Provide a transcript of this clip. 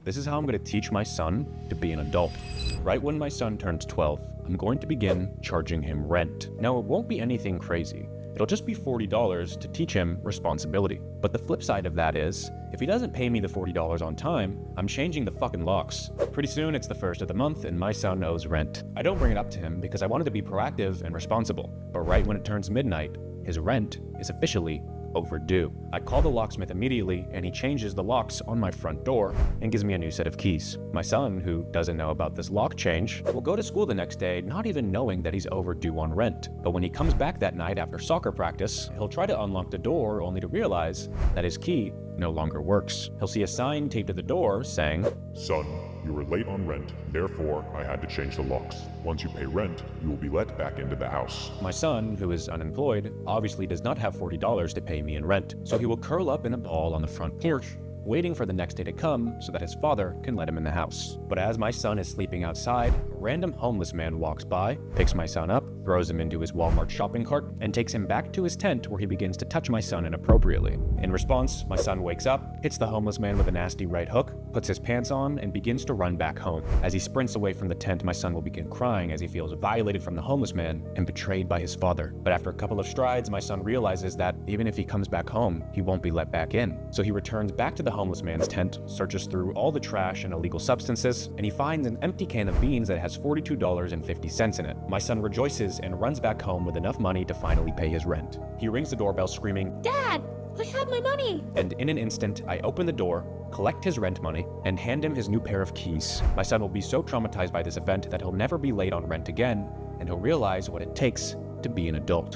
This is how I'm going to teach my son to be an adult. Right when my son turns 12, I'm going to begin charging him rent. Now, it won't be anything crazy. It'll just be $40 to teach him responsibility. But the flip side of that is, if he doesn't pay me the $40 on time, I'm changing the fucking locks. Pretty soon it's the first of the month and my son owes rent. I don't bring it up to him because I wanted to be proactive and responsible. But right when it turns midnight, his rent is officially overdue. I call the locksmith immediately and he changes the locks on my front door and gives me a new set of keys. My son, who doesn't know about this lock change, will go to school the next day not even knowing that he's overdue on rent. But when he comes back that night after soccer practice, he'll try to unlock the door only to realize that his key no longer works. He'll see a sign taped to the door saying, "Son, you were late on rent, therefore I had to change the locks. Once you pay rent, you will be let back into the house." My son, who is unemployed, obviously does not have $40 to pay me in rent, so he will curl up in a ball on the front porch, waiting for the next day to come so that his father can let him in the house. But as my son is sleeping outside, a random homeless man walks by, picks my son up, throws him into his Walmart shopping cart, and takes him back to his tent where he begins to touch my son inappropriately. In response, my son wakes up, hits the homeless man with a nasty right hook, puts his pants on, and begins to run back home. As he sprints away from the tent, my son will begin crying as he feels violated from the homeless man and betrayed by his father. But after a couple of strides, my son realizes that even if he comes back home, he won't be let back in. So he returns back to the homeless man's tent, searches through all the trash and illegal substances, and he finds an empty can of beans that has $42.50 in it. My son rejoices and runs back home with enough money to finally pay his rent. He rings the doorbell screaming, "Dad, I have my money!" And in an instant, I open the door, collect his rent money, and hand him his new pair of keys. My son will be so traumatized by this event that he'll never be late on rent again, and he'll realize what it takes to be an adult.